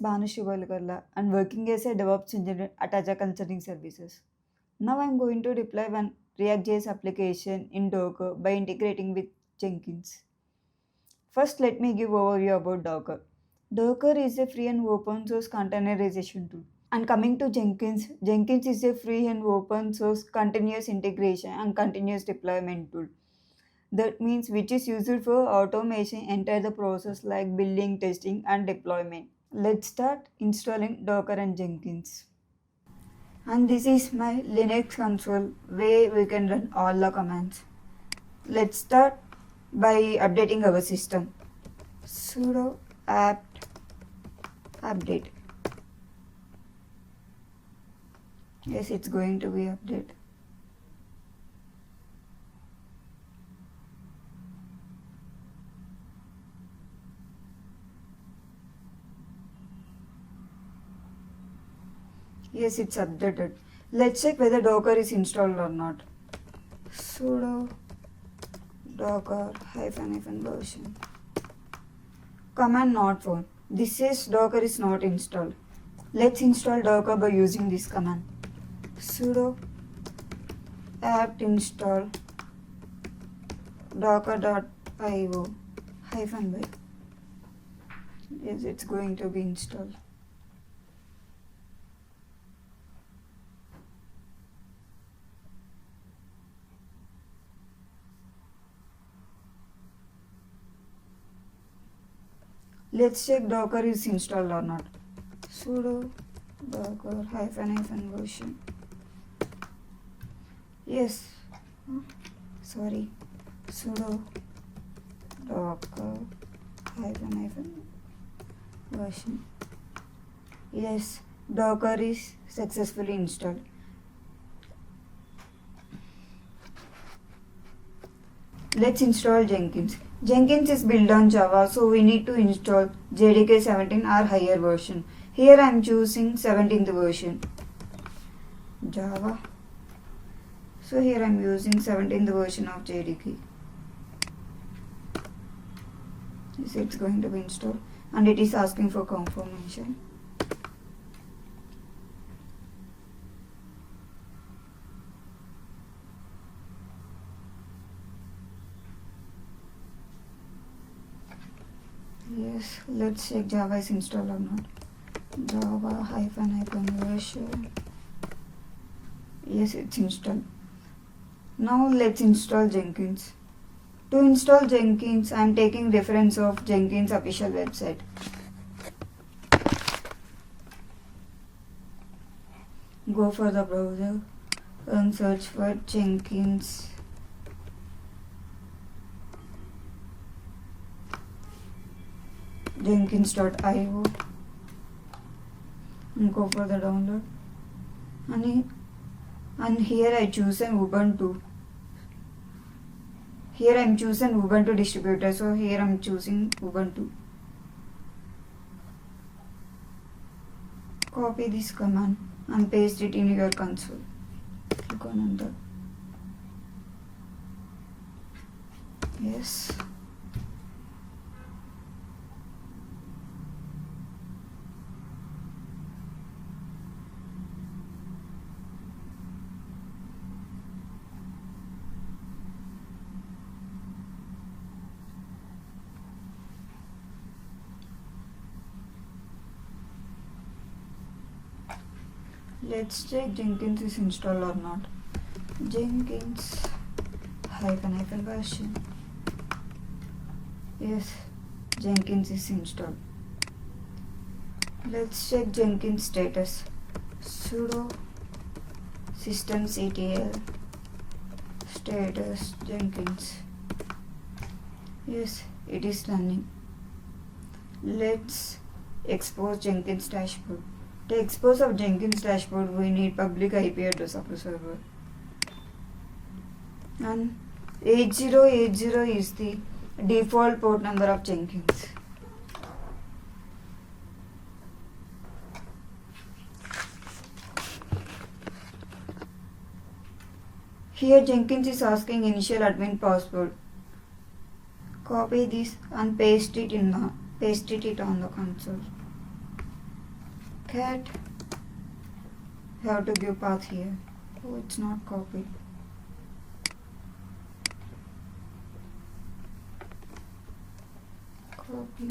Bhanusri Bolligorla and working as a DevOps Engineer at Aja Consulting Services. Now I'm going to deploy one React.js application in Docker by integrating with Jenkins. First, let me give overview about Docker. Docker is a free and open source containerization tool. And coming to Jenkins, Jenkins is a free and open source continuous integration and continuous deployment tool. That means which is used for automation entire the process like building, testing, and deployment. Let's start installing Docker and Jenkins. And this is my Linux console where we can run all the commands. Let's start by updating our system. Sudo apt update. Yes, it's going to be update. Yes, it's updated. Let's check whether Docker is installed or not. Sudo docker -- version. Command not found. This says Docker is not installed. Let's install Docker by using this command. Sudo apt install docker.io -y. Yes, it's going to be installed. Let's check Docker is installed or not. Sudo docker -- version. Yes. Sorry. Sudo docker - version. Yes, Docker is successfully installed. Let's install Jenkins. Jenkins is built on Java, so we need to install JDK 17 or higher version. Here I am choosing 17th version. Java. So here I am using 17th version of JDK. Yes, it's going to be installed and it is asking for confirmation. Yes, let's check Java is installed or not. Java -- version. Yes, it's installed. Now let's install Jenkins. To install Jenkins, I am taking reference of Jenkins official website. Go for the browser and search for Jenkins. Jenkins.io and go for the download. And here I choose an Ubuntu. Here I am choosing Ubuntu distributor, so here I am choosing Ubuntu. Copy this command and paste it in your console. Click on enter. Yes. Let's check Jenkins is installed or not. Jenkins -- version. Yes, Jenkins is installed. Let's check Jenkins status. Sudo systemctl status Jenkins. Yes, it is running. Let's expose Jenkins dashboard. To expose of Jenkins dashboard, we need public IP address of the server. And 8080 is the default port number of Jenkins. Here Jenkins is asking initial admin password. Copy this and paste it on the console. cat. You have to give path here. Oh, it's not copied. Copy.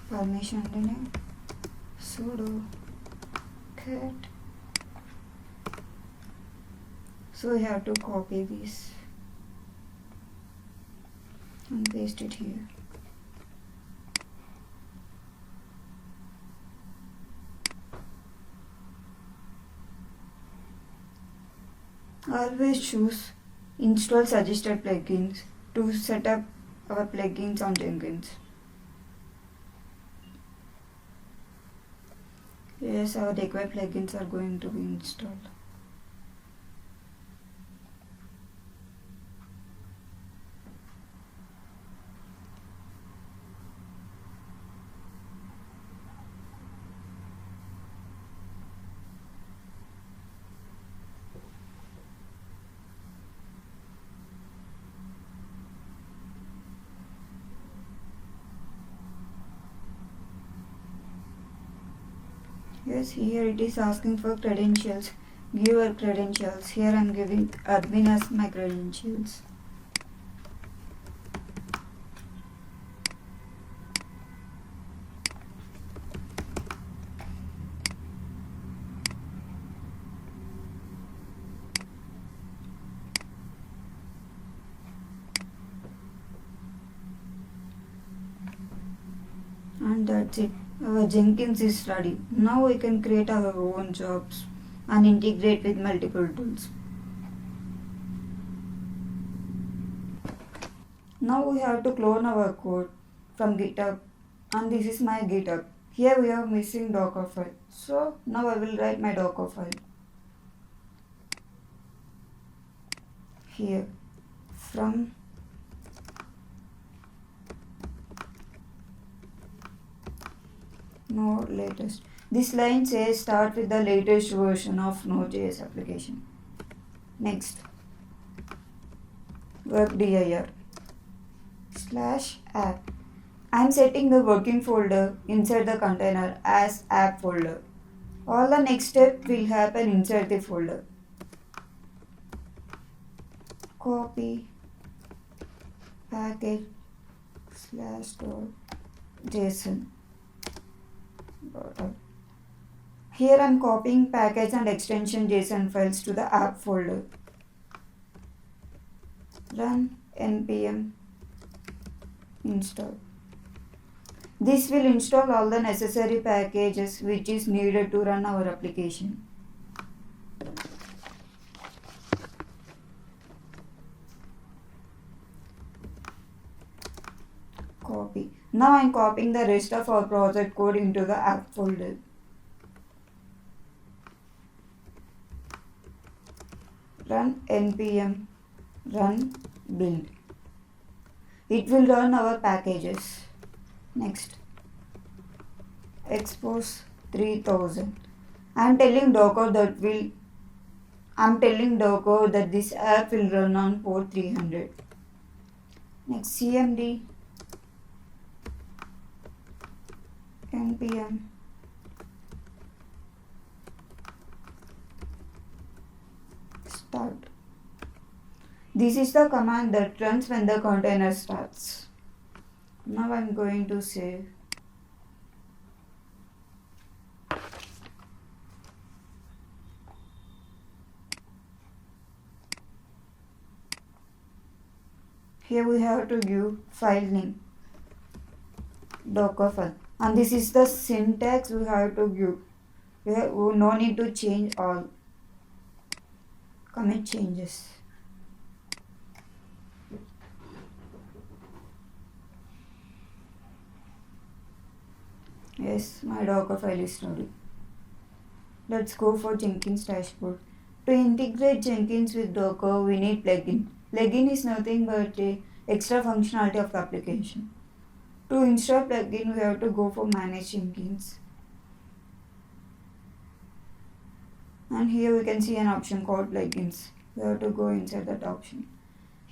Permission name sudo cat. So we have to copy this and paste it here. Always choose install suggested plugins to set up our plugins on Jenkins. Yes, our required plugins are going to be installed. Yes, here it is asking for credentials. Give your credentials. Here I am giving admin as my credentials. And that's it. Our Jenkins is ready. Now we can create our own jobs and integrate with multiple tools. Now we have to clone our code from GitHub, and this is my GitHub. Here we are missing Dockerfile. So now I will write my Dockerfile. Here from Node latest. This line says start with the latest version of Node.js application. Next, workdir /app. I am setting the working folder inside the container as app folder. All the next step will happen inside the folder. Copy package /.json. Here I am copying package and extension JSON files to the app folder. Run npm install. This will install all the necessary packages which is needed to run our application. Copy. Now I am copying the rest of our project code into the app folder. Run npm run build. It will run our packages. Next, expose 3000. I am telling Docker that this app will run on port 300. Next, cmd npm start. This is the command that runs when the container starts. Now I am going to save. Here we have to give file name Dockerfile, and this is the syntax we have to give. We have no need to change all. Commit changes. Yes, my Dockerfile is ready. Let's go for Jenkins dashboard. To integrate Jenkins with Docker, we need plugin. Plugin is nothing but a extra functionality of the application. To install plugin, we have to go for Manage Jenkins. And here we can see an option called plugins. We have to go inside that option.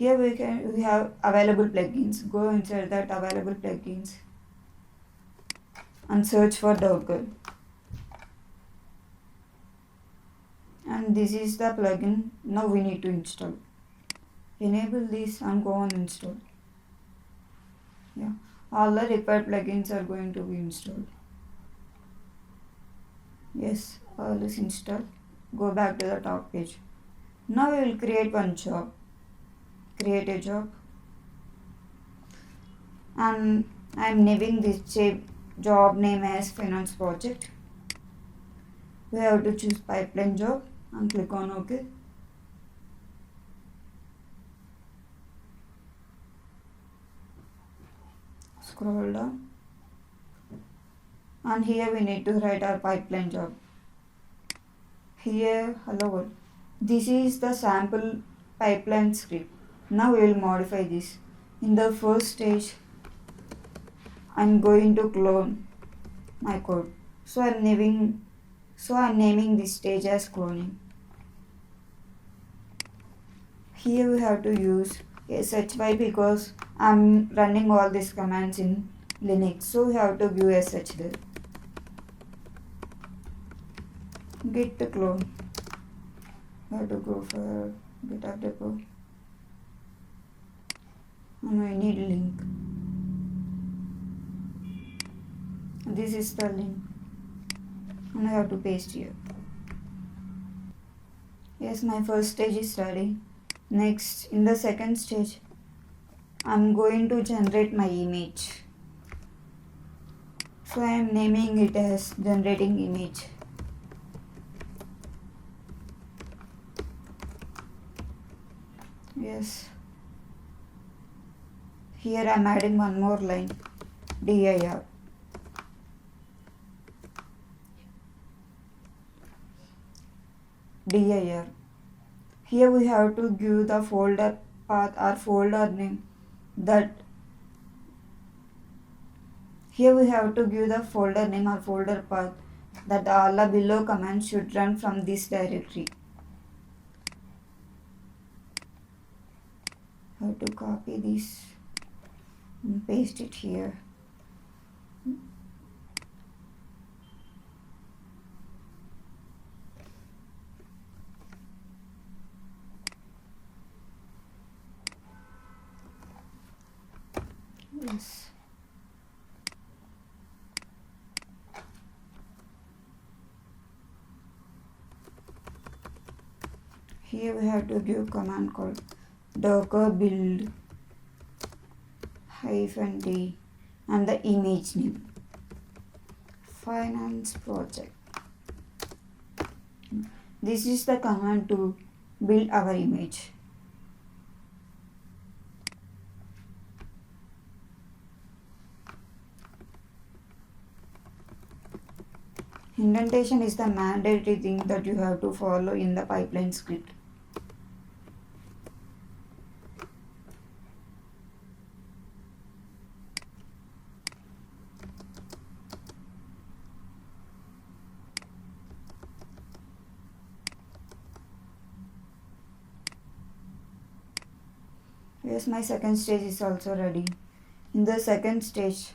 Here we have available plugins. Go inside that available plugins and search for Docker. And this is the plugin. Now we need to install. Enable this and go on install. Yeah, all the required plugins are going to be installed. Yes, all is installed. Go back to the top page. Now we will create one job. Create a job. And I am naming this job name as finance project. We have to choose pipeline job and click on OK. Scroll down. And here we need to write our pipeline job. Here, hello world. This is the sample pipeline script. Now we will modify this. In the first stage, I am going to clone my code. So I am naming this stage as cloning. Here we have to use SHY because I am running all these commands in Linux. So we have to give SH there. Git to clone. We have to go for GitHub depot. And we need link. This is the link. And I have to paste here. Yes, my first stage is ready. Next, in the second stage, I'm going to generate my image. So I am naming it as generating image. Yes. Here I am adding one more line. dir. dir. Here we have to give the folder path or folder name that here we have to give the folder name or folder path that all the below commands should run from this directory. Have to copy this and paste it here. Yes. Here we have to give command called docker build -d and the image name finance project. This is the command to build our image. Indentation is the mandatory thing that you have to follow in the pipeline script. Yes, my second stage is also ready. In the second stage,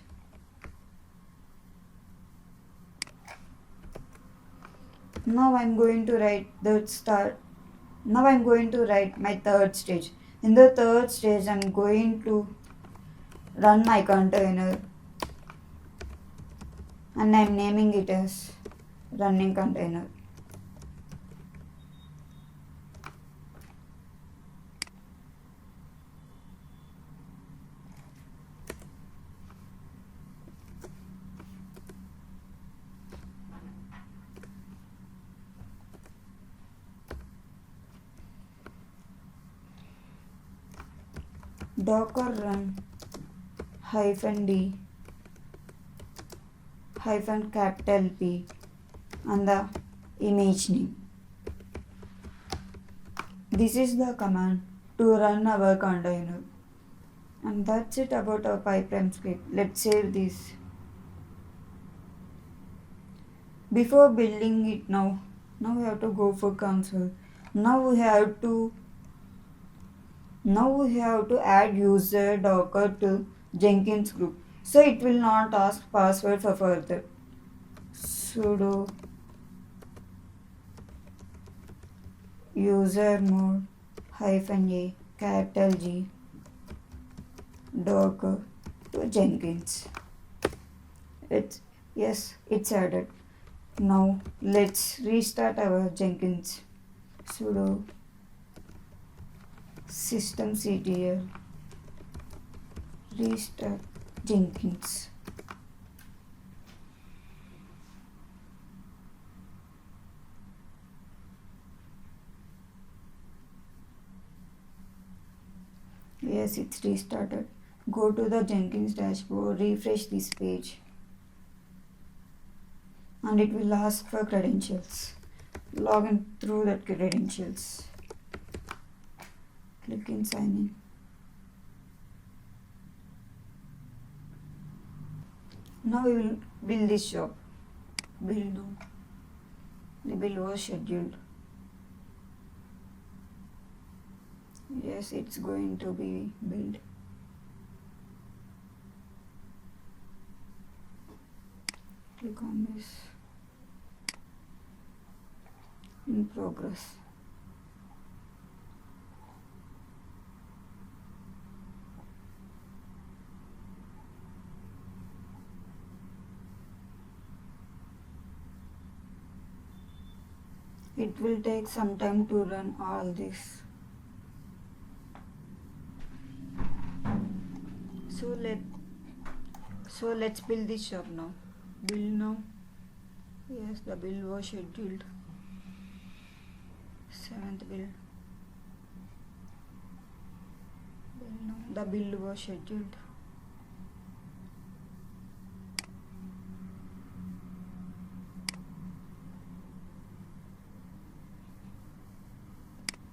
now I'm going to write my third stage. In the third stage, I'm going to run my container and I'm naming it as running container. Docker run -d -P and the image name. This is the command to run our container. And that's it about our pipeline script. Let's save this. Before building it now we have to go for console. Now we have to Now we have to add user Docker to Jenkins group. So it will not ask password for further. Sudo user mode hyphen a capital G Docker to Jenkins. It's added. Now let's restart our Jenkins. Sudo systemctl restart Jenkins. Yes, it's restarted. Go to the Jenkins dashboard, refresh this page, and it will ask for credentials. Log in through that credentials. Click in sign in. Now we will build this job. Build now. The build was scheduled. Yes, it's going to be built. Click on this. In progress. It will take some time to run all this. So let's build this shop now. Build now. Yes, the build was scheduled. 7th build. Build now. The build was scheduled.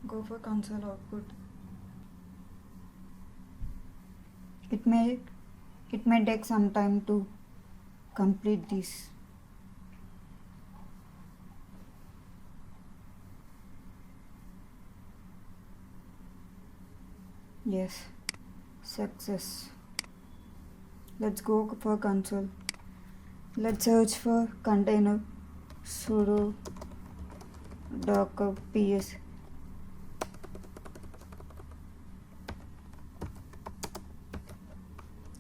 Go for console output. It may take some time to complete this. Yes, success. Let's go for console. Let's search for container. Sudo docker ps.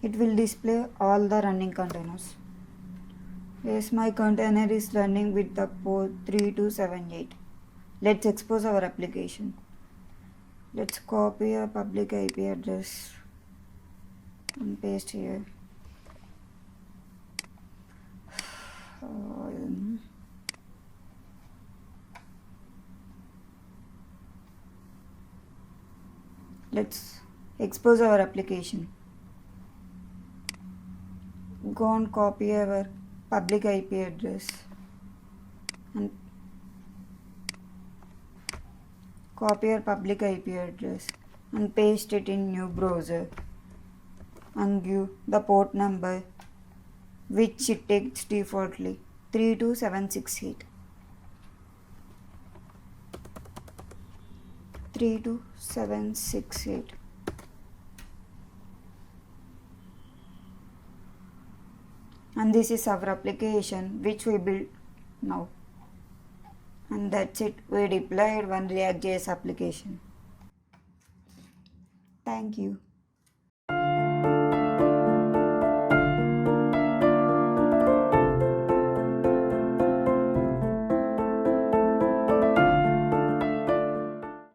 It will display all the running containers. Yes, my container is running with the port 3278. Let's expose our application. Let's copy a public IP address and paste here. Let's expose our application. Go and copy our public IP address and paste it in new browser and give the port number which it takes defaultly 32768. 32768. And this is our application which we built now. And that's it. We deployed one React.js application. Thank you.